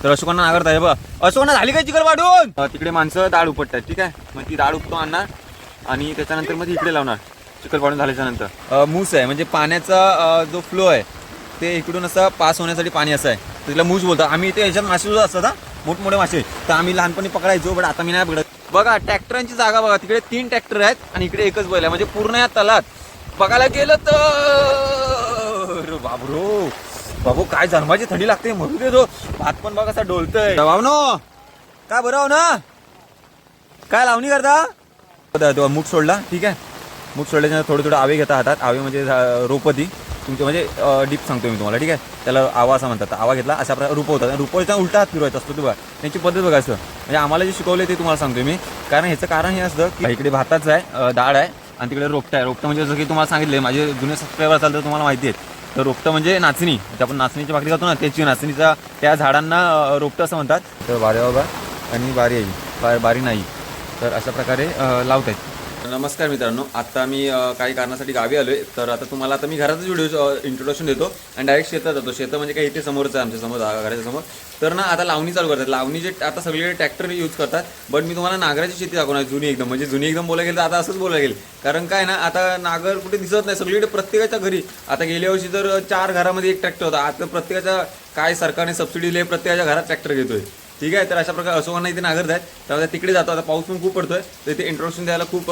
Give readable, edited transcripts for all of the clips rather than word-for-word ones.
तर अशोकांना नागरत आहे बघ. अशोकांना झाली काय चिकल वाढून तिकडे माणसं डाळ उपटतात. ठीक आहे, मग ती डाळ उपतो आणणार आणि त्याच्यानंतर मग इकडे लावणार चिकल पाडून झाल्याच्या नंतर. मूस आहे म्हणजे पाण्याचा जो फ्लो आहे ते इकडून असं पास होण्यासाठी पाणी असं आहे, तर तिला मूस बोलतात. आम्ही इथे याच्यात मासे सुद्धा असतात, मोठमोठे मासे, तर आम्ही लहानपणी पकडायचो, पण आता मी नाही पकडत. बघा ट्रॅक्टरांची जागा बघा, तिकडे 3 ट्रॅक्टर आहेत आणि इकडे एकच बैल आहे. म्हणजे पूर्ण या तलात बघायला गेलं तर बाबरो बाबू काय जन्माची थंडी लागते. म्हणून दे तो भात पण बघा असा डोलतोय. भावनो काय बरं हो ना, काय लावणी करता. मूठ सोडला. ठीक आहे, मूठ सोडल्याच्या थोडं थोडं आवे घेता हातात. आवे म्हणजे रोपती तुमचे, म्हणजे डीप सांगतो मी तुम्हाला. ठीक आहे, त्याला आवा असं म्हणतात. आवा घेतला अशा प्रकारे रुपवतात. रुपवायचा उलटा हात फिरवायचा असतो तुम्हाला. त्यांची पद्धत बघायचं म्हणजे आम्हाला जे शिकवले ते तुम्हाला सांगतोय मी. कारण ह्याचं कारण हे असतं की इकडे भाताचं आहे, डाळ आहे आणि तिकडे रोपटं आहे. रोपटं म्हणजे जसं की तुम्हाला सांगितले माझे जुने सबस्क्रायबर असाल तर तुम्हाला माहिती आहे. तर रोपटं म्हणजे नाचणी, आपण नाचणीची भाकरी खातो ना त्याची, नाचणीचा त्या झाडांना रोपटं असं म्हणतात. तर बारे बाबा आणि बारी आई बारी नाही, तर अशा प्रकारे लावत आहेत. नमस्कार मित्रांनो, आता मी काही कारणासाठी गावी आलोय. तर आता तुम्हाला आता मी घरातच व्हिडिओ इंट्रोडक्शन देतो आणि डायरेक्ट शेतात जातो. शेतं म्हणजे काही इथे समोरच आहे, आमच्या समोर घराच्या समोर. तर ना आता लावणी चालू करतात. लावणीचे आता सगळे ट्रॅक्टर यूज करतात, बट मी तुम्हाला नागराची शेती दाखवणार जुनी एकदम. म्हणजे जुनी एकदम बोलायला गेलं तर आता असंच बोलायला गेलं, कारण काय ना आता नागर कुठे दिसत नाही. सगळीकडे प्रत्येकाच्या घरी, आता गेल्या वर्षी तर 4 घरामध्ये एक ट्रॅक्टर होता. आता प्रत्येकाच्या काय सरकारने सबसिडी दिली, प्रत्येकाच्या घरात ट्रॅक्टर घेतोय. ठीक आहे, तर अशा प्रकारे अशोकांना इथे नागरत आहेत. त्यामुळे तिकडे जातो. आता पाऊस पण खूप पडतोय, तर इथे इंट्रोडक्शन द्यायला खूप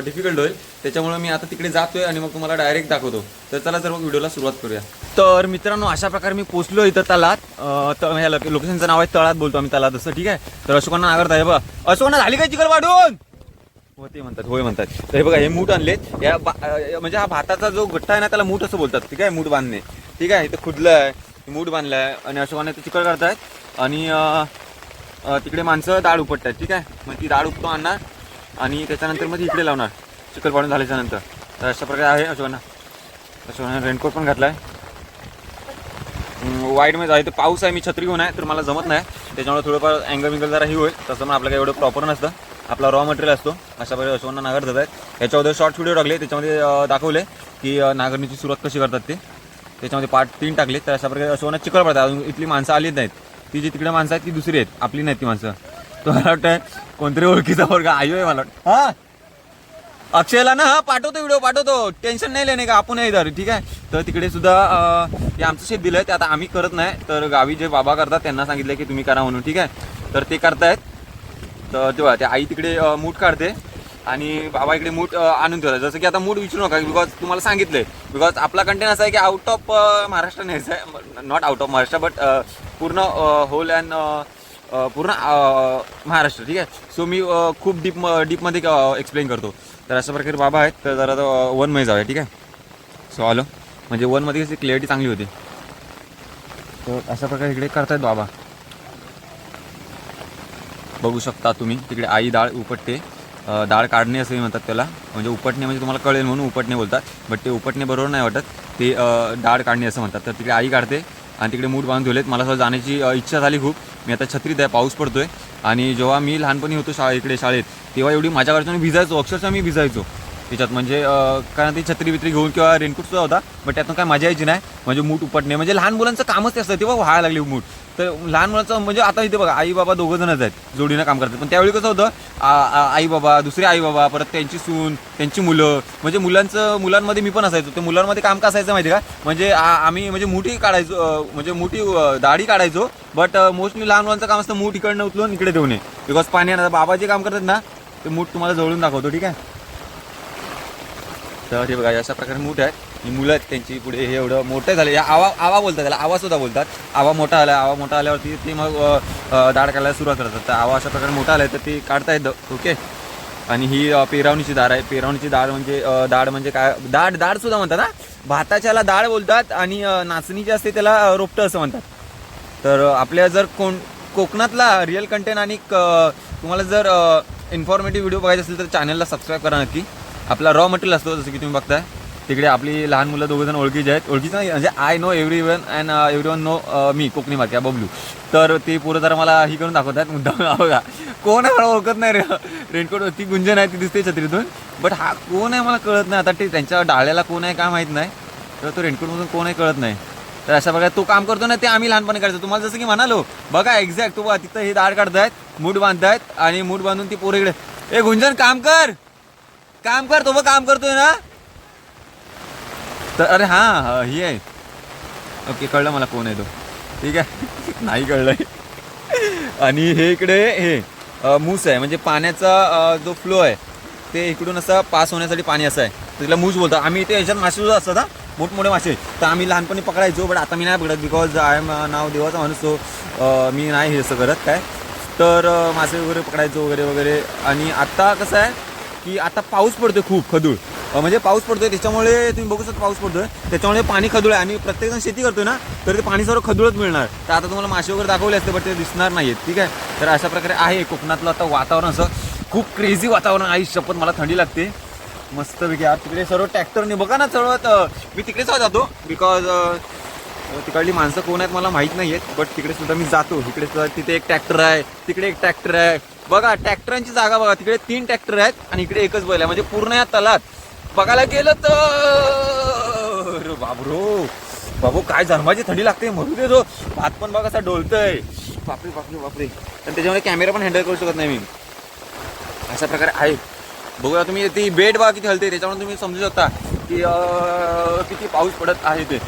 डिफिकल्ट होईल. त्याच्यामुळे मी आता तिकडे जातोय आणि मग तुम्हाला डायरेक्ट दाखवतो. तर चला तर मग व्हिडिओला सुरुवात करूया. तर मित्रांनो अशा प्रकारे मी पोहोचलो इथं तलात. ह्या लोकेशनचं नाव आहे तळात, बोलतो आम्ही तलात असं. ठीक आहे, तर अशोकांना नागरत आहे बघा. अशोकांना झाली काय चिकल वाढून हो ते म्हणतात, होय म्हणतात. तर हे बघा हे मूठ आणलेत. या म्हणजे हा भाताचा जो गट्टा आहे ना त्याला मूठ असं बोलतात. ठीक आहे, मूठ बांधणे. ठीक आहे, इथं खुदलं आहे, मूठ बांधलं आहे आणि अशोकांना ते चिकल करतायत आणि तिकडे माणसं डाळ उपटतात. ठीक आहे, मग ती डाळ उपतो आणणार आणि त्याच्यानंतर मग इकडे लावणार चिकल पाडून झाल्याच्या नंतर. तर अशा प्रकारे आहे. अशोकांना रेनकोट पण घातला आहे. वाईटमध्ये आहे, तर पाऊस आहे, मी छत्री घेऊन आहे तर मला जमत नाही, त्याच्यामुळे थोडंफार अँगल जरा ही होईल. तसं पण आपलं काही एवढं प्रॉपर नसतं, आपला रॉ मटेरियल असतो. अशा प्रकारे अशोकांना नागर जात आहेत. याच्यामध्ये शॉर्ट व्हिडिओ टाकले, त्याच्यामध्ये दाखवले की नागरणीची सुरुवात कशी करतात ते. त्याच्यामध्ये पार्ट 3 टाकले. तर अशा प्रकारे अशोकांना चिकल पडतात. अजून इथली माणसं आलीच नाहीत. ती जी तिकडे माणसं आहेत ती दुसरी आहेत, आपली नाहीत ती माणसं. तर मला वाटतं कोणतरी ओळखीचा वर्ग आयो आहे मला वाटतं. हा अक्षयला ना, हा पाठवतो व्हिडिओ पाठवतो, टेन्शन नाही लेणे का, आपण नाही इधर. ठीक आहे, तर तिकडे सुद्धा हे आमचं शेत दिलं आहे, ते आता आम्ही करत नाही. तर गावी जे बाबा करतात त्यांना सांगितलं की तुम्ही करा म्हणून. ठीक आहे, तर ते करतायत. तर तेव्हा ते आई तिकडे मूठ काढते आणि बाबा इकडे मूठ आणून ठेवतात. जसं की आता मूठ विचारू नका, बिकॉज तुम्हाला सांगितलंय, बिकॉज आपला कंटेंट असा आहे की आउट ऑफ महाराष्ट्र न्यायचं आहे. Not out of Maharashtra but पूर्ण होल अँड पूर्ण महाराष्ट्र. ठीक आहे, सो मी खूप डीपमध्ये एक्सप्लेन करतो. तर अशा प्रकारे बाबा आहेत. तर जरा 1 मध्ये जाऊया. ठीक आहे, सो आलो म्हणजे 1 मध्ये कशी क्लिअरिटी चांगली होती. तर अशा प्रकारे इकडे करतायत बाबा, बघू शकता तुम्ही. तिकडे आई डाळ उपटते. डाळ काढणे असंही म्हणतात त्याला, म्हणजे उपटणे म्हणजे तुम्हाला कळेल म्हणून उपटणे बोलतात, बट ते उपटणे बरोबर नाही वाटत, ते डाळ काढणे असं म्हणतात. तर तिकडे आई काढते आणि तिकडे मूठ बांधून ठेवलेत. मला असं जाण्याची इच्छा झाली खूप. मी आता छत्रीत आहे, पाऊस पडतोय आणि जेव्हा मी लहानपणी होतो इकडे शाळेत, तेव्हा एवढी माझ्या घरच्या मी भिजायचो, अक्षरशः मी भिजायचो त्याच्यात. म्हणजे कारण ती छत्री बित्री घेऊन किंवा रेनकोट सुद्धा होता, बट त्यातून काय मजा यायची नाही. म्हणजे मूठ उपटणे म्हणजे लहान मुलांचं कामच ते असतं. तेव्हा व्हायला लागली मूठ. तर लहान मुलांचं म्हणजे आता इथे बघा आई बाबा 2 जणच आहेत, जोडीनं काम करतात. पण त्यावेळी कसं होतं, आई बाबा, दुसरे आई बाबा, परत त्यांची सून, त्यांची मुलं, म्हणजे मुलांमध्ये मी पण असायचो. ते मुलांमध्ये काम का असायचं माहिती का, म्हणजे आम्ही म्हणजे मुठी काढायचो, म्हणजे मुठी दाढी काढायचो. बट मोस्टली लहान मुलांचं काम असतं मूठ इकडनं उचलून इकडे ठेवणे, बिकॉज पाण्यानं बाबा जे काम करतात ना ते मूठ तुम्हाला जवळून दाखवतो. ठीक आहे, तर हे बघा अशा प्रकारे मूठ आहेत. ही मुलं आहेत त्यांची पुढे हे एवढं मोठं झालं. या आवा बोलतात त्याला, आवा सुद्धा बोलतात. आवा मोठा आल्यावरती ते मग दाढ काढायला सुरुवात करतात. तर आवा अशा प्रकारे मोठा आलाय तर ते काढतायत. ओके, आणि ही पेरावणीची दाढ आहे. पेरावणीची दाढ म्हणजे काय, दाढ सुद्धा म्हणतात ना, भाताच्याला दाढ बोलतात आणि नाचणी जी असते त्याला रोपटं असं म्हणतात. तर आपल्या जर कोकणातला रिअल कंटेंट आणि तुम्हाला जर इन्फॉर्मेटिव्ह व्हिडिओ बघायचे असेल तर चॅनलला सबस्क्राईब करा नक्की. आपला रॉ मटेरियल असतो जसं की तुम्ही बघताय. तिकडे आपली लहान मुलं 2 जण ओळखीचे आहेत. ओळखीचं नाही म्हणजे I know everyone and everyone know me, Konkani Markya Bablu. तर ते पोरं जरा मला ही करून दाखवतात मुद्दाम. बघा कोण आहे मला ओळखत नाही रे. रेनकोट ती गुंजन आहे, ती दिसते छत्रीतून, बट हा कोण आहे मला कळत नाही. आता ते त्यांच्या डाळ्याला कोण आहे काय माहीत नाही. तर तो रेनकोटमधून कोण आहे कळत नाही. तर अशा प्रकारे तो काम करतो ना, ते आम्ही लहानपणी करायचो. तुम्हाला जसं की म्हणालो बघा एक्झॅक्ट, तो तिथं हे दाढ काढतायत, मूठ बांधतायत आणि मूठ बांधून ती पोरं इकडे, ए गुंजन काम कर तो बघ काम करतोय ना. तर अरे हा ही आहे, ओके कळलं मला कोण आहे तो, ठीक आहे. नाही कळलंय. आणि हे इकडे हे मूस आहे, म्हणजे पाण्याचा जो फ्लो आहे ते इकडून असं पास होण्यासाठी पाणी असं आहे, तिला मूस बोलतो आम्ही. इथे याच्यात मासे सुद्धा असतात हा, मोठमोठे मासे. तर आम्ही लहानपणी पकडायचो, बट आता मी नाही पकडत बिकॉज आय एम नाव देवाचा माणूस, सो मी नाही हे असं करत काय. तर मासे वगैरे पकडायचो वगैरे वगैरे. आणि आता कसं आहे की आता पाऊस पडतोय खूप खदूळ, म्हणजे पाऊस पडतोय त्याच्यामुळे तुम्ही बघू शकता पाऊस पडतोय त्याच्यामुळे पाणी खदूळ आहे. आणि प्रत्येकजण शेती करतोय ना, तर ते पाणी सर्व खदूळच मिळणार. तर आता तुम्हाला मासे वगैरे दाखवले असते बट ते दिसणार नाहीत, ठीक आहे. तर अशा प्रकारे आहे कोकणातलं आता वातावरण, असं खूप क्रेझी वातावरण आहे. शपथ मला थंडी लागते मस्तपैकी. यार तिकडे सर्व ट्रॅक्टरने बघा ना सर्वात, मी तिकडेच जातो बिकॉज तिकडली माणसं कोण आहेत मला माहीत नाही आहेत, बट तिकडे सुद्धा मी जातो. इकडे सुद्धा तिथे एक ट्रॅक्टर आहे, तिकडे एक ट्रॅक्टर आहे. बघा ट्रॅक्टरांची जागा बघा, तिकडे 3 ट्रॅक्टर आहेत आणि इकडे एकच बैल आहे. म्हणजे पूर्ण या तलात बघायला गेलं तर बाबू काय झरमाची थंडी लागते. मरू दे, जो भात पण बघा असा डोलतय, बापरे बापरे बापरे. तर त्याच्यामुळे कॅमेरा पण हँडल करू शकत नाही मी. अशा प्रकारे आहे. बघूया तुम्ही, ती बेड बघा किती हलते, त्याच्यामुळे तुम्ही समजू शकता की किती पाऊस पडत आहे ते.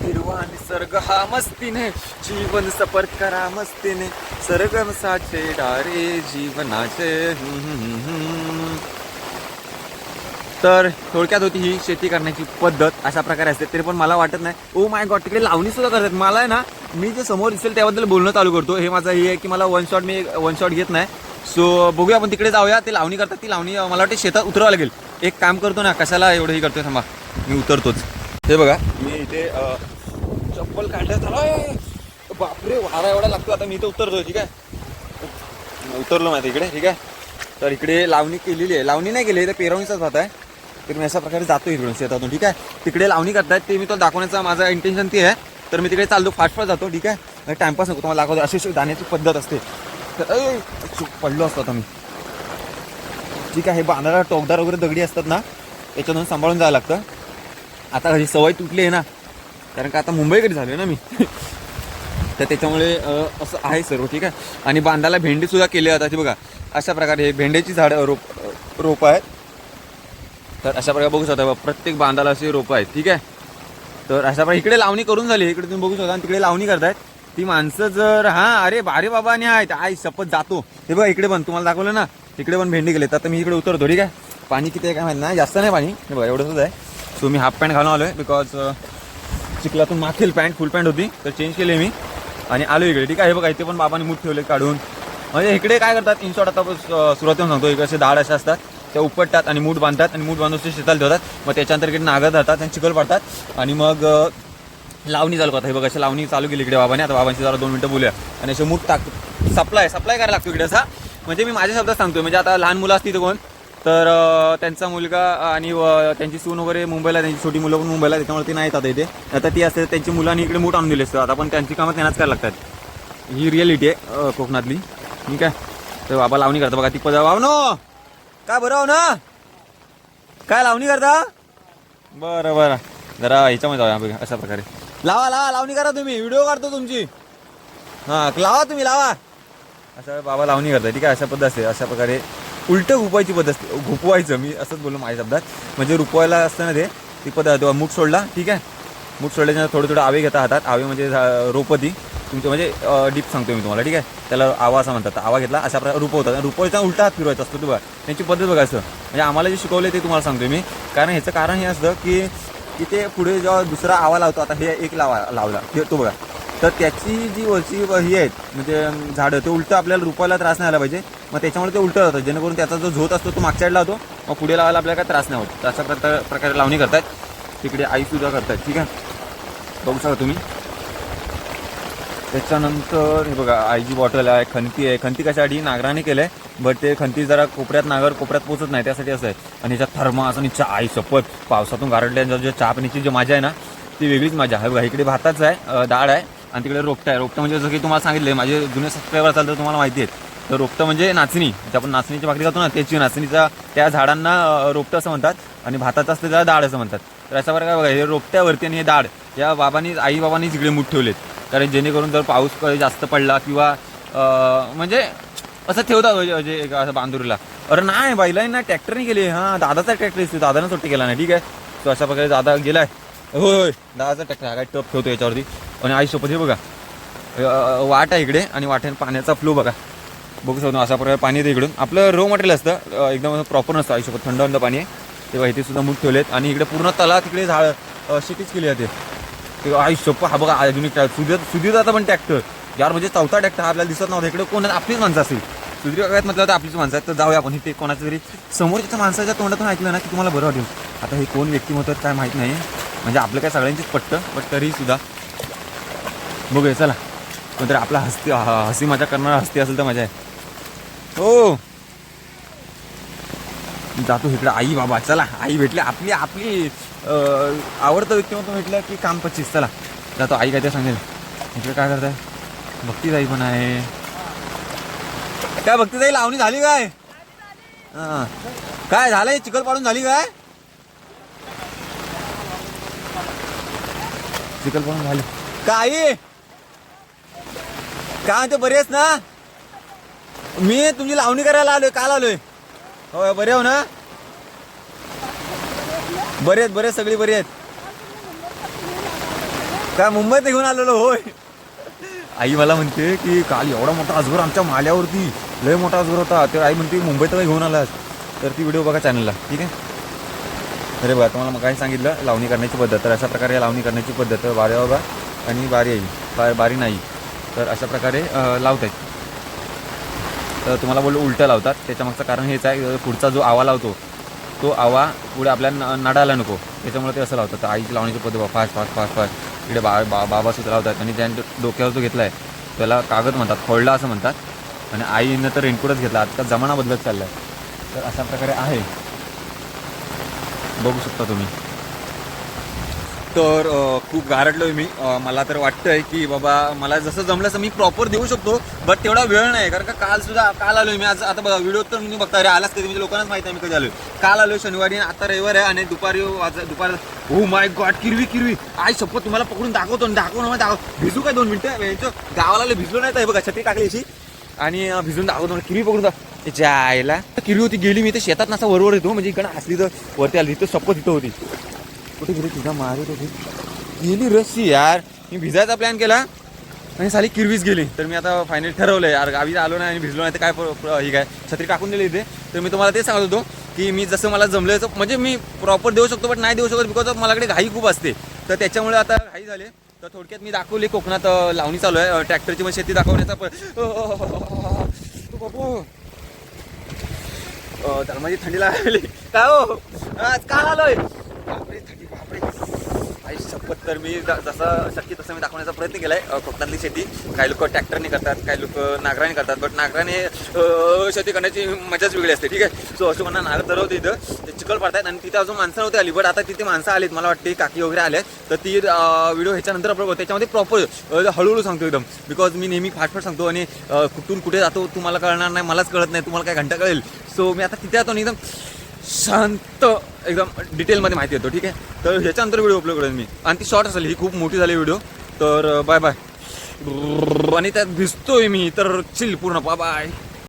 हिरवा निसर्ग हा मस्तीने, जीवन सफर करा मस्तीने, सरगम साचे डारे जीवनाचे. तर थोडक्यात होती ही शेती करण्याची पद्धत, अशा प्रकारे असते. तरी पण मला वाटत नाही, ओ माय गॉड तिकडे लावणी सुद्धा करतात. मला आहे ना, मी जे समोर दिसेल त्याबद्दल बोलणं चालू करतो. हे माझं हे आहे की मला मी वन शॉट घेत नाही. सो बघूया आपण तिकडे जाऊया. ते लावणी करतात, ती लावणी मला वाटते शेतात उतरावं लागेल. एक काम करतो ना, कशाला एवढं ही करतोय, थांबा मी उतरतोच. हे बघा मी इथे चप्पल काढण्यात आलोय, बापरे वारा एवढा लागतो. आता मी इथे उतरतोय, ठीक आहे, उतरलो माहिती इकडे, ठीक आहे. तर इकडे लावणी केलेली आहे, लावणी नाही केली तर पेरवणीचाच भात आहे. तर मी अशा प्रकारे जातो इकडून शेतातून, ठीक आहे. तिकडे लावणी करतायत ते मी तो दाखवण्याचा माझा इंटेन्शन ते आहे. तर मी तिकडे चालतो, फास्ट जातो, ठीक आहे. टाइमपास नको तुम्हाला दाखवतो, अशी जाण्याची पद्धत असते. तर पडलो असतो आता मी, ठीक आहे. हे बांधायला टोकदार वगैरे दगडी असतात ना, याच्यातून सांभाळून जायला लागतं. आता ही सवय तुटली आहे ना, कारण का आता मुंबईकडे झालो ना मी. तर त्याच्यामुळे असं आहे सर्व, ठीक आहे. आणि बांधाला भेंडी सुद्धा केली जातात, ती बघा अशा प्रकारे. हे भेंडीची झाडं रोपं आहेत. तर अशा प्रकारे बघू शकता, प्रत्येक बांधाला अशी रोपं आहेत, ठीक आहे. तर अशा प्रकारे इकडे लावणी करून झाली, इकडे तुम्ही बघू शकता. आणि तिकडे लावणी करतायत ती माणसं. जर अरे बाबाने आहेत, आई शपथ जातो. हे बघा इकडे पण तुम्हाला दाखवलं ना, तिकडे पण भेंडी गेले. तर मी इकडे उतरतो, ठीक आहे. पाणी किती आहे काय माहिती नाही, जास्त नाही पाणी, हे बघा एवढंच आहे. सो मी हाफ पॅन्ट घालून आलो आहे बिकॉज चिखलातून मागील पॅन्ट फुल पॅन्ट होती, तर चेंज केली मी आणि आलो इकडे, ठीक आहे. हे बघा इथे पण बाबांनी मूठ ठेवले काढून. म्हणजे इकडे काय करतात, इन शॉर्ट आता सुरुवातीला सांगतो, इकडे असे दाढ अशा असतात, त्या उपटतात आणि मूठ बांधतात आणि मूठ बांधून शेताला ठेवतात. मग त्याच्यानंतर इकडे नागत राहतात आणि चिखल पडतात आणि मग लावणी चालू करतात. हे बघा अशी लावणी चालू केली इकडे बाबाने. आता बाबांची जरा 2 मिनिटं बोलूया. आणि असे मूठ सप्लाय करायला लागतो इकडे असा. म्हणजे मी माझ्या शब्दात सांगतोय, म्हणजे आता लहान मुलं असतील कोण, तर त्यांचा मुलगा आणि त्यांची सून वगैरे मुंबईला, त्यांची छोटी मुलं पण मुंबईला, त्याच्यामुळे ती नाही येतात इथे. आता ती असते, त्यांची मुलांनी इकडे मूठ आणून दिले असतात. आता पण त्यांची कामं त्यांनाच करायला लागतात. ही रिअलिटी आहे कोकणातली, ठीक आहे. तर बाबा लावणी करता बघा, ती बाबा नो काय बरं ना, काय लावणी करता, बरं जरा ह्याच्यामध्ये जाऊया बघा. अशा प्रकारे लावा लावणी करा तुम्ही, व्हिडिओ काढतो तुमची, हां लावा तुम्ही लावा. असं बाबा लावणी करताय, ठीक आहे. अशा पद्धत असते. अशा प्रकारे उलटं घुपवायची पद्धत असते, घुपवायचं मी असंच बोललो माझ्या शब्दात. म्हणजे रुपवायला असतं ना ते, ती पद्धत. मूठ सोडला, ठीक आहे. मूठ सोडल्याच्या थोडं आवे घेता हातात. आवे म्हणजे रोपती तुमचे, म्हणजे डीप सांगतो मी तुम्हाला, ठीक आहे. त्याला आवा असं म्हणतात. आवा घेतला अशा प्रकारे रुपवतात. रुपवायचा उलटा हात फिरवायचा असतो, बघा त्यांची पद्धत बघा. असं म्हणजे आम्हाला जे शिकवलं ते तुम्हाला सांगतोय मी. कारण ह्याचं कारण हे असतं की ते पुढे जेव्हा दुसरा आवा लावतो, आता हे एक लावला तो बघा, तर त्याची जी वरची ही आहेत म्हणजे झाडं, ते उलटं आपल्याला रुपवायला त्रास नाही आला पाहिजे. मग त्याच्यामुळे ते उलटं जातं, जेणेकरून त्याचा जो झोत असतो तो मागच्या साईडला होतो, मग पुढे लावायला आपल्याला काय त्रास नाही होत. अशा प्रकारे लावणी करतात. तिकडे आईसुद्धा करतात, ठीक आहे. बघू शकता तुम्ही. त्याच्यानंतर हे बघा आईची बॉटल आहे, खंती आहे. खंती कशासाठी, नागराने केलं आहे, बट ते खंती जरा नागर कोपऱ्यात पोचत नाही, त्यासाठी असं आहे. आणि ह्याच्यात थर्मास आणि चहा, आई शपथ पावसातून गारडल्यानंतर जे चहा पिण्याची जी मजा आहे ना, ती वेगळीच मजा आहे. बघा इकडे भाताचं आहे, डाळ आहे आणि तिकडे रोपटं आहे. रोपटं म्हणजे जसं की तुम्हाला सांगितलं, माझे जुने सबस्क्रायबर असाल तर तुम्हाला माहिती आहे. तर रोपटं म्हणजे नाचणी, जे आपण नाचणीची भाकरी खातो ना, त्याची नाचणीचा, त्या झाडांना रोपटं असं म्हणतात. आणि भाताचं असतं त्याला डाळ असं म्हणतात. तर अशा प्रकारे बघा हे रोपट्यावरती आणि हे दाढ या बाबांनी आई बाबांनीच इकडे मूठ ठेवलेत, कारण जेणेकरून जर पाऊस जास्त पडला किंवा म्हणजे असं ठेवतात म्हणजे असं बांधुरीला. अरे नाही बैलांना ट्रॅक्टरने गेले, हां दादाचा ट्रॅक्टर दिसतो, दादानं सुट्टी केला नाही. ठीक आहे, तो अशा प्रकारे दादा गेलाय. होय दादाचा ट्रॅक्टर हा काय टप ठेवतो याच्यावरती. आणि आई सोबत हे बघा वाट आहे इकडे आणि वाटेन पाण्याचा फ्लो बघा, बघू शकतो अशा प्रकारे पाणी येतं इकडून. आपलं रो मटेरियल असतं एकदम प्रॉपर नसतं, आईसोबत थंड थंड पाणी आहे तेव्हा इथे सुद्धा मूठ ठेवलेत. आणि इकडे पूर्ण तला तिकडे शेतीच केली जाते ते आई सोप्पा. हा बघा अजून एक सुधीरदाचा पण ट्रॅक्टर यार, म्हणजे चौथा ट्रॅक्टर हा आपल्याला दिसत नव्हता. इकडे कोण आपलीच माणसं असेल, सुधीर काकात म्हटलं तर आपलीच माणसं आहेत. तर जाऊया आपण इथे कोणाचं तरी समोरच्या माणसाच्या तोंडातून ऐकलं ना की तुम्हाला बरं वाटेल. आता हे कोण व्यक्तिमत्व काय माहीत नाही, म्हणजे आपलं काय सगळ्यांचीच पटतं, बट तरी सुद्धा बघूया. चला कोणतरी आपला हसी मजा करणारा हस्ती असेल तर मजा आहे. हो जातो इकडे. आई बाबा चला, आई भेटली आपली आवडतं व्यक्तिमत्व भेटलं की काम 25. चला जातो. आई काय ते सांगेल. इकडे काय करताय? भक्तीताई पण आहे. काय भक्तीताई लावणी झाली काय? हां काय झालंय? चिखल पाडून झाली काय? चिखल पाडून झाली काय? काय म्हणते, बरी आहेस ना? मी तुमची लावणी करायला आलोय, काल आलोय. हो बरे हो ना? बरे आहेत सगळी बरी आहेत. काय मुंबईत घेऊन आलेलो? होय. आई मला म्हणते की काल एवढा मोठा अजगर आमच्या माल्यावरती, लय मोठा अजगर होता. तर आई म्हणते मुंबईत काय घेऊन आलास? तर ती व्हिडिओ बघा चॅनलला. ठीक आहे. अरे बघा तुम्हाला मग काय सांगितलं लावणी करण्याची पद्धत. तर अशा प्रकारे लावणी करण्याची पद्धत बारी बाबा आणि बारी आई बारी नाही, तर अशा प्रकारे लावत आहेत. तर तुम्हाला बोललो उलटं लावतात, त्याच्यामागचं कारण हेच आहे, पुढचा जो आवा लावतो तो आवा पुढे आपल्याला नडायला नको, त्याच्यामुळे ते असं लावतात. तर आईची लावण्याची पद्धत फास्ट फास्ट फास्ट फास्ट इकडे बाबा सुद्धा लावतात. आणि ज्या डोक्यावर जो घेतला आहे त्याला कागद म्हणतात, खोळला असं म्हणतात. आणि आईनं तर रेनकोटच घेतला, आता जमाना बदलत चालला आहे. तर अशा प्रकारे आहे, बघू शकता तुम्ही. तर खूप गारटलो आहे मी. मला तर वाटतंय की बाबा मला जसं जमलं असं मी प्रॉपर देऊ शकतो, बट तेवढा वेळ नाही. कारण का काल आलोय मी. आज आता बघा व्हिडिओ तर मी बघता अरे आलाच कधी, म्हणजे लोकांनाच माहिती आहे मी कधी आलोय. काल आलोय शनिवारी, आता रविवार आहे. आणि दुपार ओ माय गॉड किरवी आई शपथ तुम्हाला पकडून दाखवतो भिजू काय 2 मिनिटं. गावाला आलो भिजलो नाही तर बघा छत्री टाकली अशी आणि भिजून दाखवतो. किरवी पकडून त्याच्या आईला किरवी होती गेली. मी तर शेतात नसा वरवर येतो, म्हणजे इकडं असली तर वरती आली तर शपथ इथं होती. कुठे गेली तुझा मारत होती गेली रस्सी यार. मी भिजायचा प्लॅन केला आणि साली किरवीच गेली. तर मी आता फायनली ठरवलं यार गावी आलो नाही आणि भिजलो नाही तर काय ही काय छत्री टाकून दिली इथे. तर मी तुम्हाला ते सांगत होतो की मी जसं मला जमलं म्हणजे मी प्रॉपर देऊ शकतो, बट नाही देऊ शकत बिकॉज ऑफ माझ्याकडे घाई खूप असते. तर त्याच्यामुळे आता घाई झाली. तर थोडक्यात मी दाखवली कोकणात लावणी चालू आहे ट्रॅक्टरची, मग शेती दाखवण्याचा तर माझी थंडी लागली काय हो काल आलोय बापरे थंडी बापरे आई शपथ. तर मी जसं शक्य तसं मी दाखवण्याचा प्रयत्न केलाय. कोकणातली शेती काही लोक ट्रॅक्टरने करतात, काही लोक नांगराने करतात, बट नांगराने शेती करण्याची मजाच वेगळी असते. ठीक आहे. सो असं म्हणा नांगर तरवते इथं ते चिखल पाडतात आणि तिथे अजून माणसं नव्हती आली, बट आता तिथे माणसं आलीत मला वाटते काकी वगैरे आल्यात. तर ती व्हिडिओ ह्याच्यानंतर अपलोड त्याच्यामध्ये प्रॉपर हळूहळू सांगतो एकदम, बिकॉज मी नेहमी फाटफाट सांगतो आणि कुठून कुठे जातो तुम्हाला कळणार नाही, मलाच कळत नाही, तुम्हाला काय घंटा कळेल. सो मी आता तिथे जातो आणि एकदम शांत एकदम डिटेलमध्ये माहिती येतो. ठीक आहे. तर ह्याच्यानंतर व्हिडिओ अपलोड करेन मी आणि ती शॉर्ट असेल, ही खूप मोठी झाली व्हिडिओ. तर बाय बाय. आणि त्यात भिजतोय मी तर चिल पूर्ण बाय.